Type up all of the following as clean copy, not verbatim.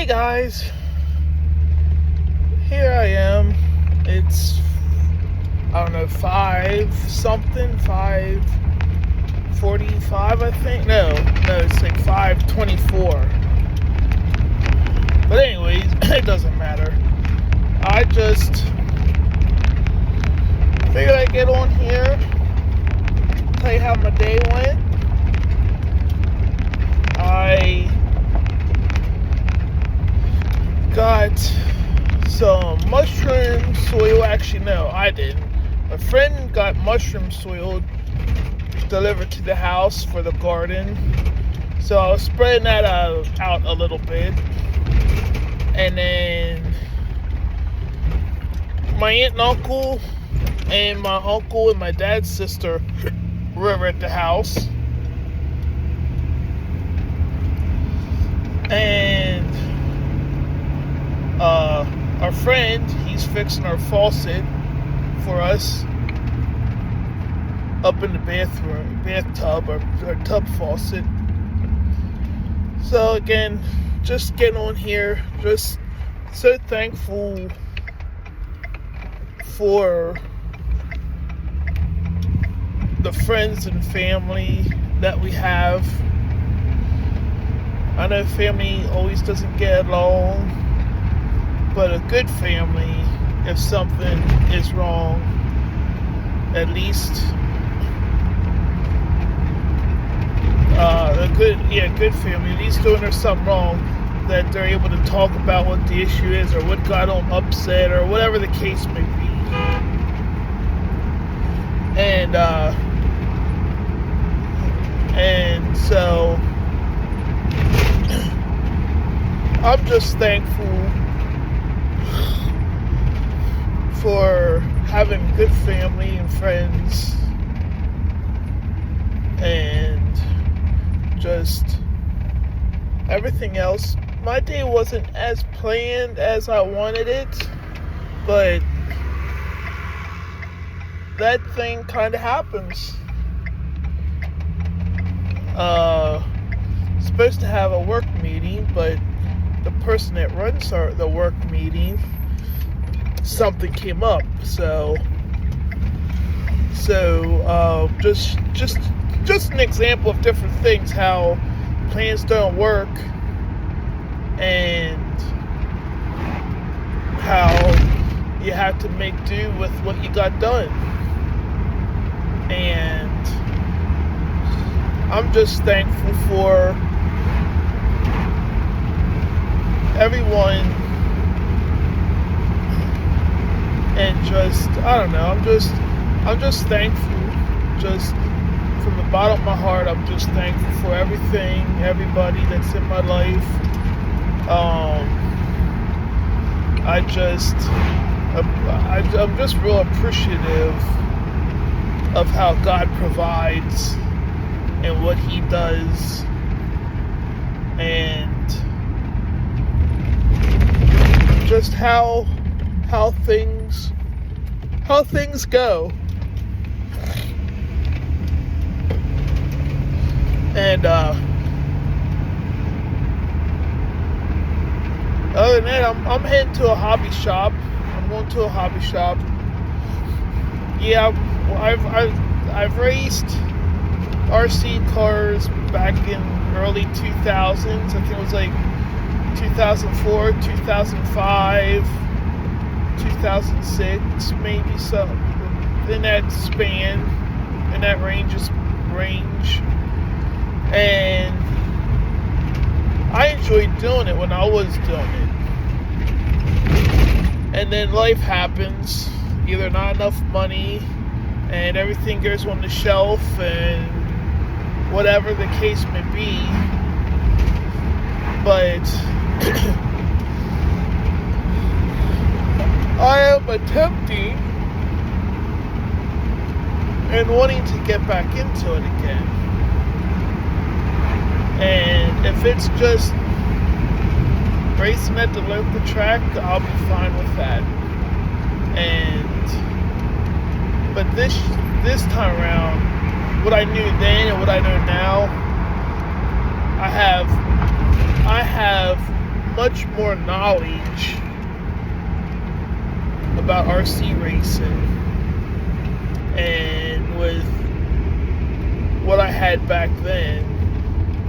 Hey guys, here I am. It's, I don't know, 5 something, 5:45, I think. No, it's like 5:24. But anyways, it doesn't matter. I just figured I'd get on here, tell you how my day went. I got some mushroom soil. Actually, no, I didn't. A friend got mushroom soil delivered to the house for the garden. So I was spreading that out a little bit. And then my aunt and uncle and my uncle and my dad's sister were at the house. And our friend, he's fixing our faucet for us up in the bathtub, our tub faucet. So again, just getting on here, just so thankful for the friends and family that we have. I know family always doesn't get along, but a good family, if something is wrong, at least good family, at least when there's something wrong, that they're able to talk about what the issue is or what got them upset or whatever the case may be. And so I'm just thankful for having good family and friends, and just everything else. My day wasn't as planned as I wanted it, but that thing kind of happens. Supposed to have a work meeting, but the person that runs the work meeting, something came up. So just an example of different things, how plans don't work and how you have to make do with what you got done. And I'm just thankful for everyone, and I don't know, I'm just thankful, just from the bottom of my heart. I'm just thankful for everything, everybody that's in my life. I'm just real appreciative of how God provides and what He does, and just how things go. And other than that, I'm heading to a hobby shop. I'm going to a hobby shop. Yeah, I've raced RC cars back in early 2000s. I think it was like 2004, 2005, 2006, maybe something in that span, in that range. And I enjoyed doing it when I was doing it. And then life happens, either not enough money, and everything goes on the shelf, and whatever the case may be. But I am attempting and wanting to get back into it again. And if it's just racing at the local track, I'll be fine with that. But this time around, what I knew then and what I know now, I have much more knowledge about RC racing, and with what I had back then.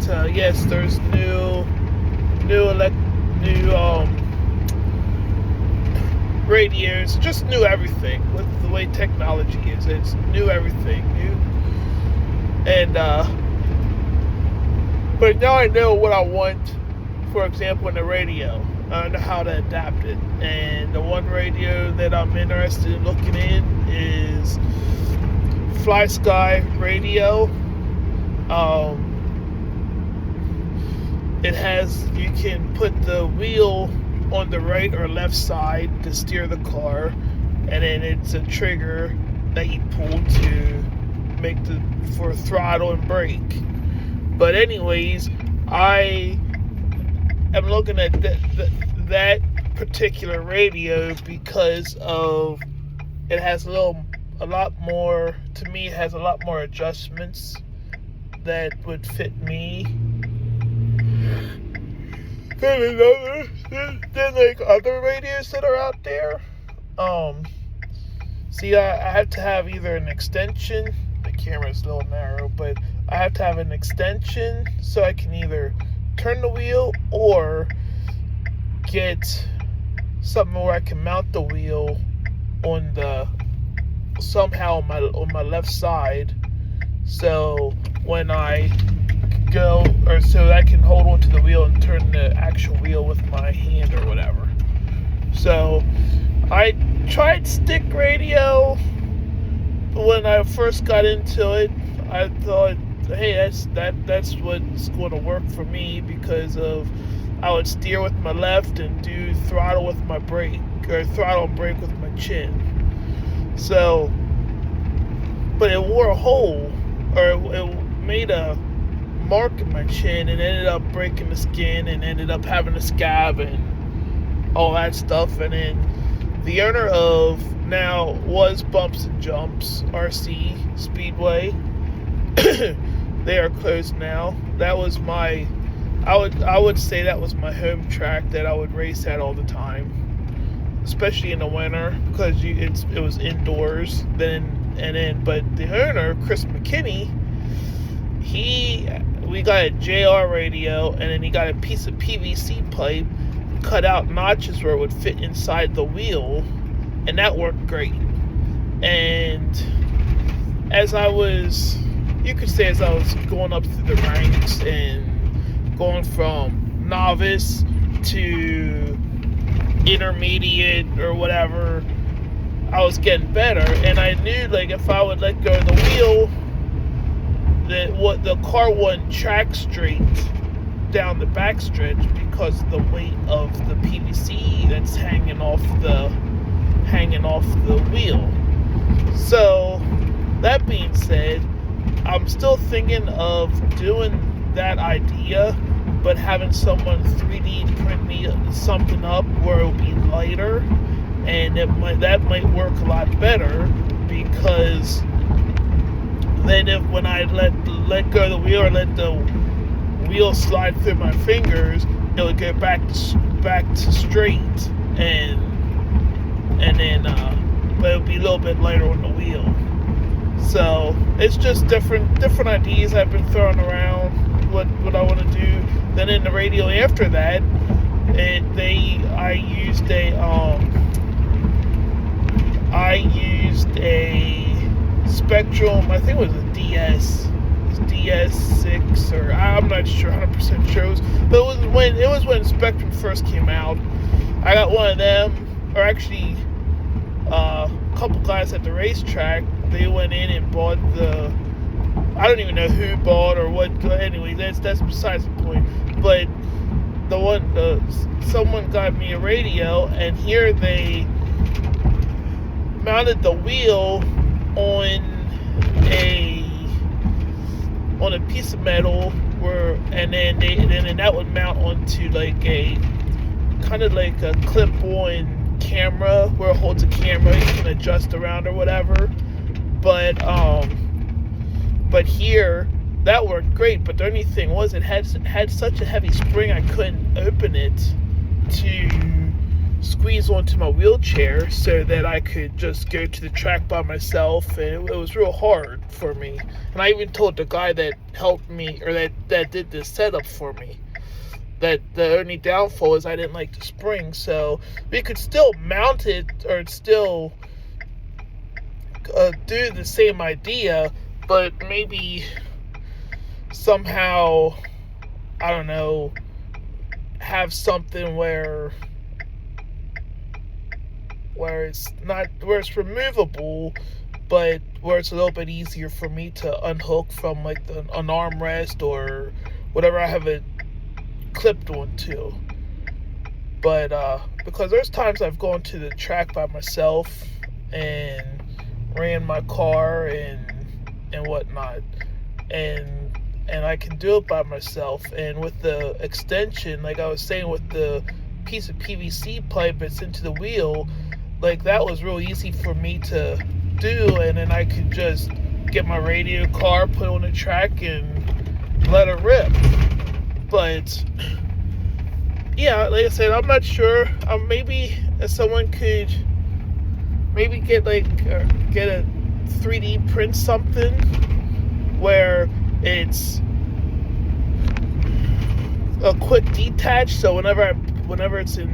So yes, there's new radios, just new everything. With the way technology is, it's new everything, new. And but now I know what I want. For example, in the radio, I know how to adapt it. And the one radio that I'm interested in looking in is FlySky Radio. It has, you can put the wheel on the right or left side to steer the car, and then it's a trigger that you pull to make for throttle and brake. But anyways, I am looking at that particular radio because of it has a lot more, to me it has a lot more adjustments that would fit me than like other radios that are out there. See, I have to have either an extension, the camera's a little narrow, but I have to have an extension so I can either turn the wheel or get something where I can mount the wheel on somehow on my left side, so when I go, or so I can hold on to the wheel and turn the actual wheel with my hand or whatever. So I tried stick radio when I first got into it. I thought, hey, that's what's going to work for me, because of I would steer with my left and do throttle with my brake, or throttle and brake with my chin. So, but it wore a hole, or it made a mark in my chin, and ended up breaking the skin, and ended up having a scab and all that stuff. And then the owner of now was Bumps and Jumps RC Speedway. They are closed now. That was I would say that was my home track that I would race at all the time, especially in the winter, because it was indoors then. But the owner, Chris McKinney, we got a JR radio, and then he got a piece of PVC pipe, cut out notches where it would fit inside the wheel, and that worked great. And you could say as I was going up through the ranks and going from novice to intermediate or whatever, I was getting better, and I knew, like, if I would let go of the wheel, that the car wouldn't track straight down the backstretch because of the weight of the PVC that's hanging off the wheel. So that being said, I'm still thinking of doing that idea, but having someone 3D print me something up where it'll be lighter, and that might work a lot better, because then when I let go of the wheel, or let the wheel slide through my fingers, it would get back to straight, and then but it would be a little bit lighter on the wheel. So it's just different ideas I've been throwing around what I want to do. Then in the radio after that, I used a Spectrum, I think it was a DS6, or I'm not sure, 100% sure. But it was when Spectrum first came out. I got one of them, or actually a couple guys at the racetrack. They went in and bought I don't even know who bought or what. Anyway, that's besides the point. But someone got me a radio, and here they mounted the wheel on a piece of metal, and then that would mount onto like a kind of like a clip-on camera where it holds a camera you can adjust around or whatever. But here that worked great. But the only thing was, it had such a heavy spring I couldn't open it to squeeze onto my wheelchair so that I could just go to the track by myself, and it was real hard for me. And I even told the guy that helped me, or that did the setup for me, that the only downfall is I didn't like the spring. So we could still mount it, or still do the same idea, but maybe somehow, I don't know, have something where it's removable, but where it's a little bit easier for me to unhook from like an armrest or whatever I have it clipped onto. But because there's times I've gone to the track by myself and ran my car and whatnot, and I can do it by myself. And with the extension, like I was saying, with the piece of PVC pipe that's into the wheel, like that was real easy for me to do, and then I could just get my radio car, put on the track, and let it rip. But yeah, like I said, I'm not sure. Maybe if someone could maybe get a 3D print something where it's a quick detach, so whenever it's in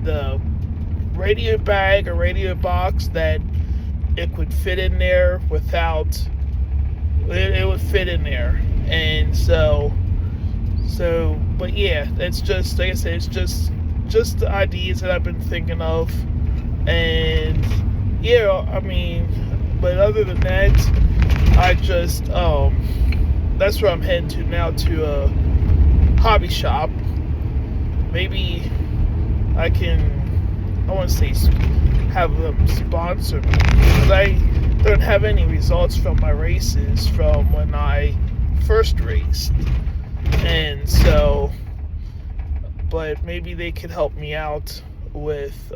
the radio bag or radio box, that it would fit in there without it would fit in there. And so but yeah, it's just, like I said, it's just the ideas that I've been thinking of. And yeah, I mean, but other than that, I just that's where I'm heading to now, to a hobby shop. Maybe I want to say have them sponsor me, because I don't have any results from my races from when I first raced. And so, but maybe they could help me out with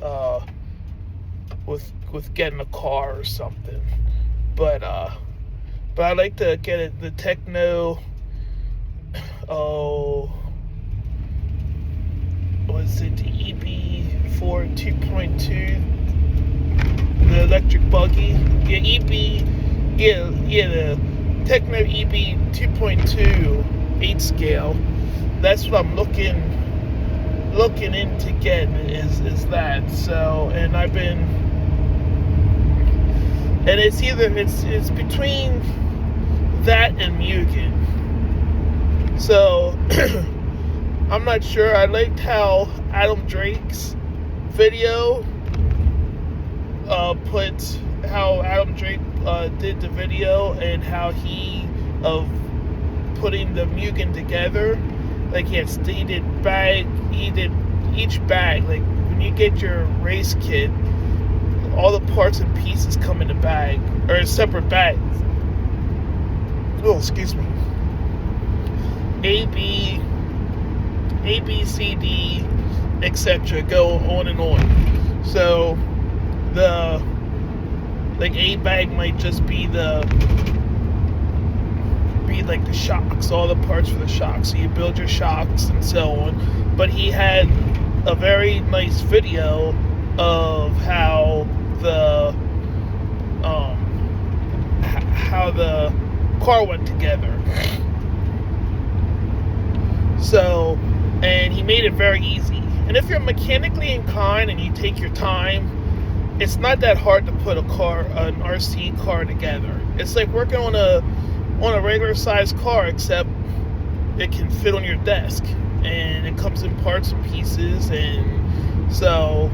getting a car or something. But I'd like to get the Techno, was it the EB4 2.2, the electric buggy? The Techno EB 2.2 8 scale. That's what I'm looking into getting, is that. So, and I've been, and it's between that and Mugen. So I'm not sure. I liked how Adam Drake's video how Adam Drake did the video, and how he of putting the Mugen together. Like he did each bag. Like when you get your race kit, all the parts and pieces come in a bag, or separate bags. Oh, excuse me. A, B, C, D, etc. Go on and on. So the A bag might just be like the shocks, all the parts for the shocks. So you build your shocks and so on. But he had a very nice video of how the car went together. So, and he made it very easy. And if you're mechanically inclined and you take your time, it's not that hard to put an RC car together. It's like working on a regular sized car, except it can fit on your desk, and it comes in parts and pieces. And so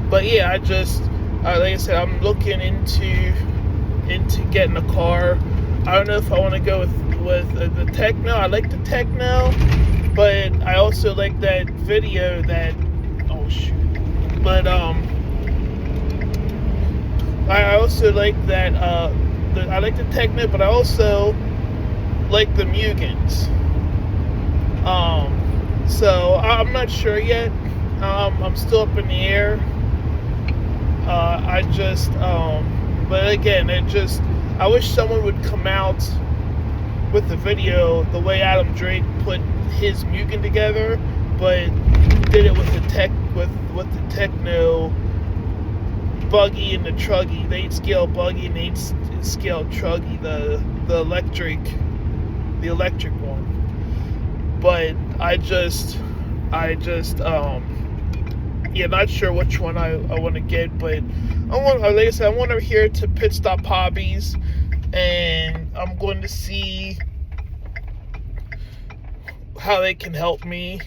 but yeah, like I said, I'm looking into getting a car. I don't know if I want to go with the Techno. I like the Techno, but I also like that video that, oh shoot. But I also like that I like the Techno, but I also like the Mugens. So I'm not sure yet. I'm still up in the air. But again, I wish someone would come out with the video the way Adam Drake put his Mugen together, but did it with the techno buggy and the truggy. They'd scale buggy and they'd scale truggy, the electric one. But I just not sure which one I want to get, but like I said, I want to hear to Pit Stop Hobbies, and I'm going to see how they can help me.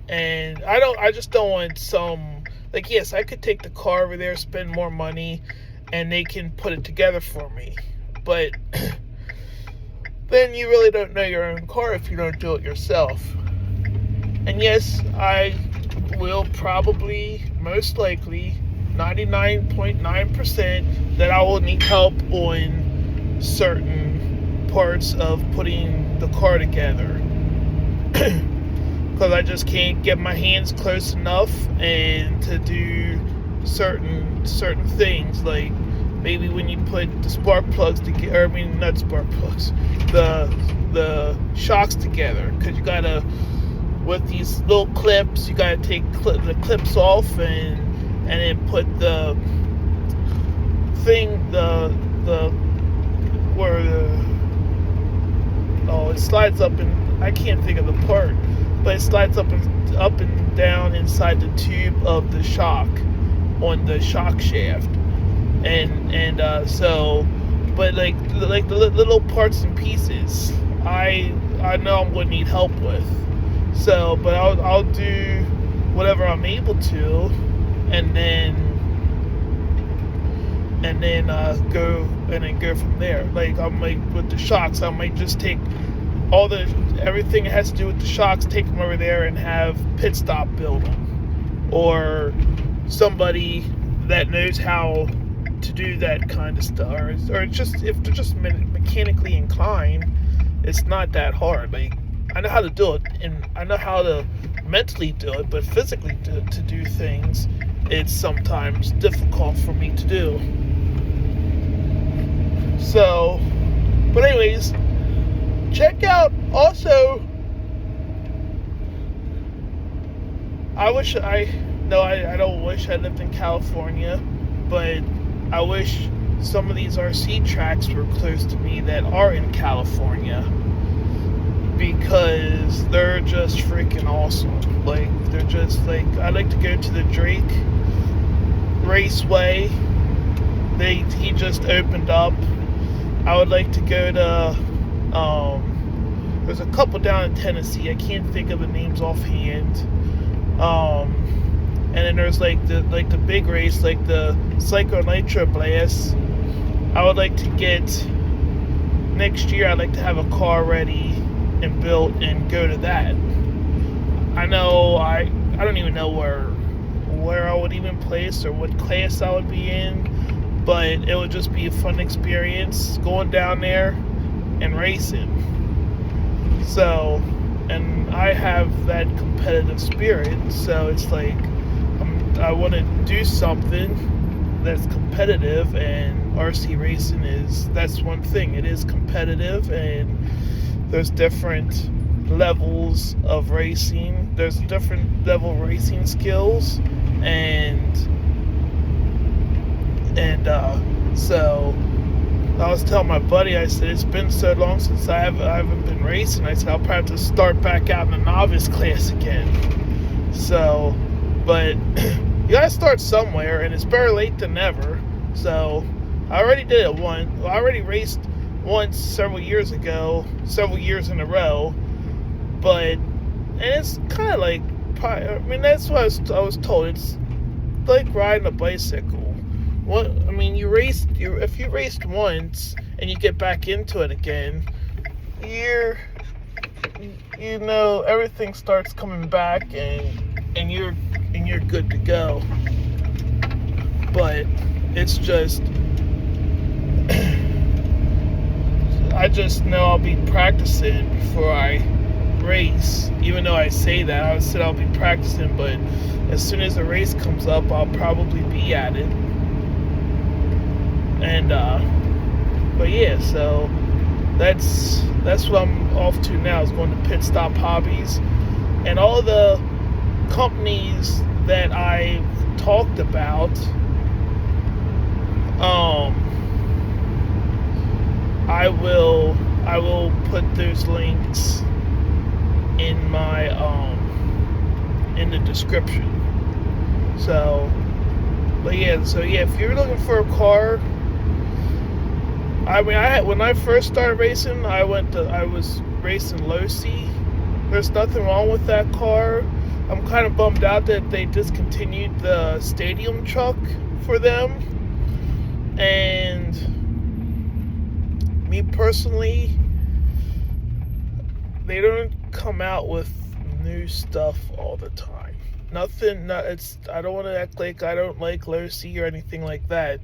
And I just don't want some, like, yes, I could take the car over there, spend more money, and they can put it together for me. But then you really don't know your own car if you don't do it yourself. And yes, I will probably, most likely, 99.9% that I will need help on certain parts of putting the car together. Because I just can't get my hands close enough and to do certain things, like maybe when you put the spark plugs together, I mean not spark plugs, the shocks together, because you gotta, with these little clips, you gotta take the clips off and then put the thing, where it slides up, and I can't think of the part, but it slides up and down inside the tube of the shock on the shock shaft, and so, but like the little parts and pieces, I know I'm going to need help with. So, but I'll do whatever I'm able to, and then go from there. Like, I might, with the shocks, I might just take everything that has to do with the shocks, take them over there and have Pit Stop build them, or somebody that knows how to do that kind of stuff, or just, if they're just mechanically inclined, it's not that hard. Like, I know how to do it, and I know how to mentally do it, but physically to do things, it's sometimes difficult for me to do. So, but anyways, check out also, I don't wish I lived in California, but I wish some of these RC tracks were close to me that are in California, because they're just freaking awesome. Like, they're just, like, I like to go to the Drake Raceway. He just opened up. I would like to go to, there's a couple down in Tennessee. I can't think of the names offhand. And then there's like the big race, like the Psycho Nitro Blast. I would like to get, next year, I'd like to have a car ready and built and go to that. I know I don't even know where I would even place or what class I would be in, but it would just be a fun experience going down there and racing. So, and I have that competitive spirit, so it's like, I want to do something that's competitive, and RC racing that's one thing. It is competitive, and there's different levels of racing. There's different level racing skills, and so I was telling my buddy, I said, it's been so long since I haven't been racing. I said, I'll probably have to start back out in the novice class again. So, but you gotta start somewhere, and it's better late than never. So, I already did it once. I already raced once several years ago, several years in a row. But, and it's kind of like, I mean, that's what I was told. It's like riding a bicycle. What, I mean, if you raced once and you get back into it again, you know, everything starts coming back, and you're good to go. But it's just, I just know I'll be practicing before I race. Even though I say that, I said I'll be practicing, but as soon as the race comes up, I'll probably be at it. And but yeah, so that's what I'm off to now, is going to Pit Stop Hobbies. And all the companies that I've talked about, I will put those links in my in the description. So, but yeah, if you're looking for a car, I mean, when I first started racing, I was racing Losi. There's nothing wrong with that car. I'm kind of bummed out that they discontinued the stadium truck for them. And me personally, they don't come out with new stuff all the time. I don't want to act like I don't like Losi or anything like that.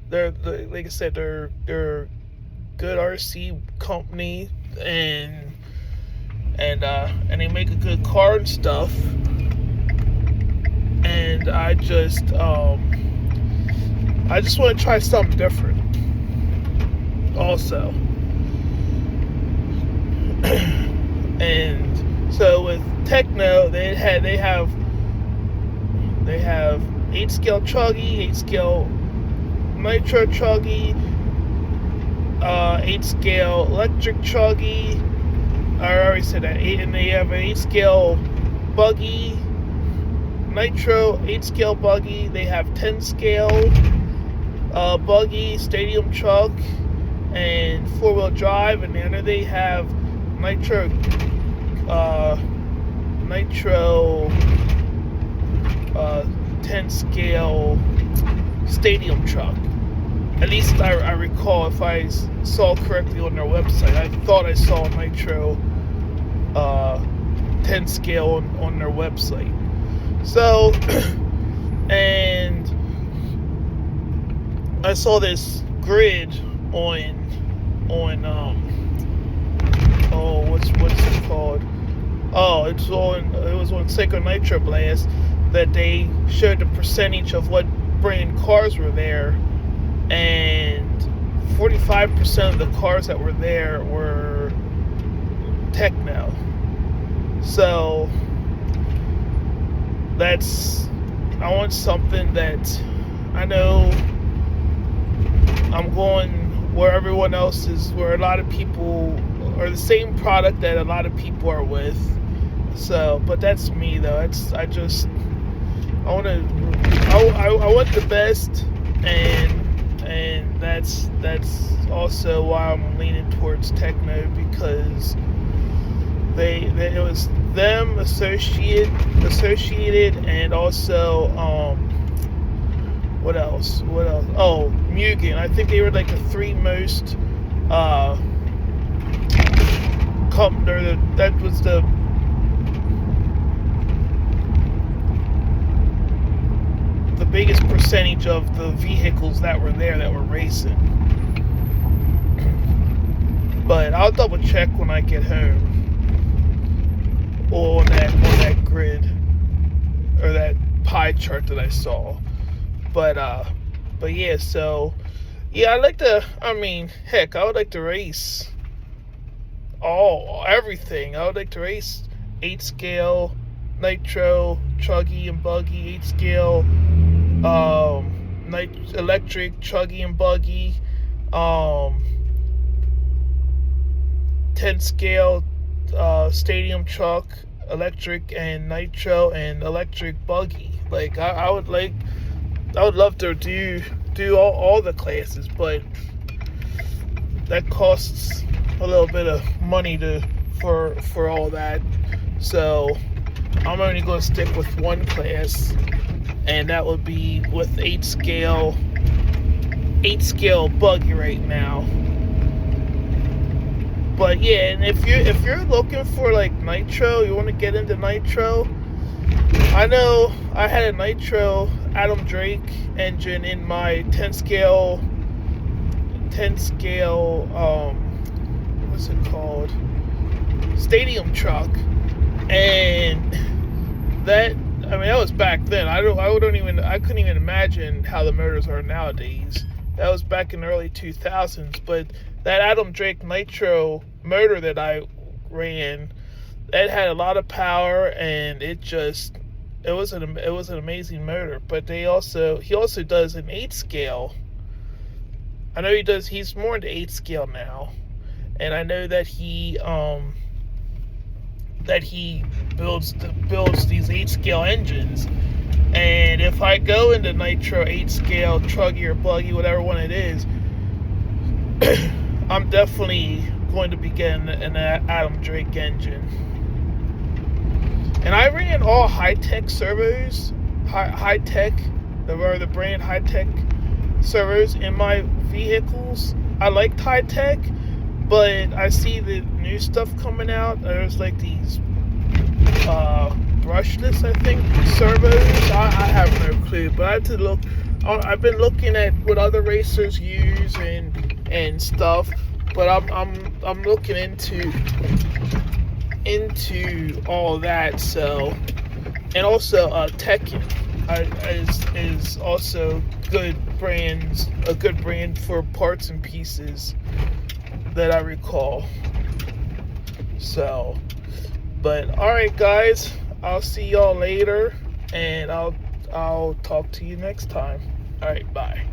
They're like I said, they're good RC company, and they make a good car and stuff. And I just want to try something different. Also, and so with Tekno, they have 8-scale chuggy, 8-scale nitro chuggy, 8-scale electric chuggy. I already said that. And they have an 8-scale buggy, nitro 8-scale buggy. They have 10-scale buggy, stadium truck, and 4-wheel drive. And then they have nitro 10-scale stadium truck. At least I recall, if I saw correctly on their website. I thought I saw a nitro 10 scale on their website. So, and I saw this grid on what's it called? Oh, it was on Sacred Nitro Blast, that they showed the percentage of what brand cars were there, and 45% of the cars that were there were Tekno. So I want something that I know I'm going where everyone else is, where a lot of people are the same product that a lot of people are with. So, but that's me though. I want the best, and that's also why I'm leaning towards Tekno, because it was them, associated, and also what else? Oh, Mugen. I think they were like the three most that was the biggest percentage of the vehicles that were there that were racing. But I'll double check when I get home, or on that grid, or that pie chart that I saw. But yeah, so yeah, I would like to race everything. I would like to race 8-scale nitro chuggy and buggy, 8-scale electric chuggy and buggy, 10-scale stadium truck, electric and nitro and electric buggy. Like I would love to do all the classes, but that costs a little bit of money for all that. So I'm only going to stick with one class, and that would be with 8-scale buggy right now. But yeah, and if you're looking for like nitro, you want to get into nitro. I know I had a nitro Adam Drake engine in my 10-scale what's it called, stadium truck, and that was back then. I couldn't even imagine how the motors are nowadays. That was back in the early 2000s, but that Adam Drake Nitro motor that I ran, it had a lot of power, and it was an amazing motor. But he also does an 8 scale. I know he's more into 8 scale now, and I know that he builds these 8 scale engines. And if I go into Nitro 8 scale, Truggy or Buggy, whatever one it is, I'm definitely going to be getting an Adam Drake engine. And I ran all Hi-Tech servos, Hi-Tech, the brand Hi-Tech servos in my vehicles. I liked Hi-Tech, but I see the new stuff coming out. There's like these brushless, I think, servos. I have no clue, but I have to look. I've been looking at what other racers use and stuff, but I'm looking into all that. So, and also Tekken is also a good brand for parts and pieces that I recall. So, but all right, guys, I'll see y'all later, and I'll talk to you next time. All right, bye.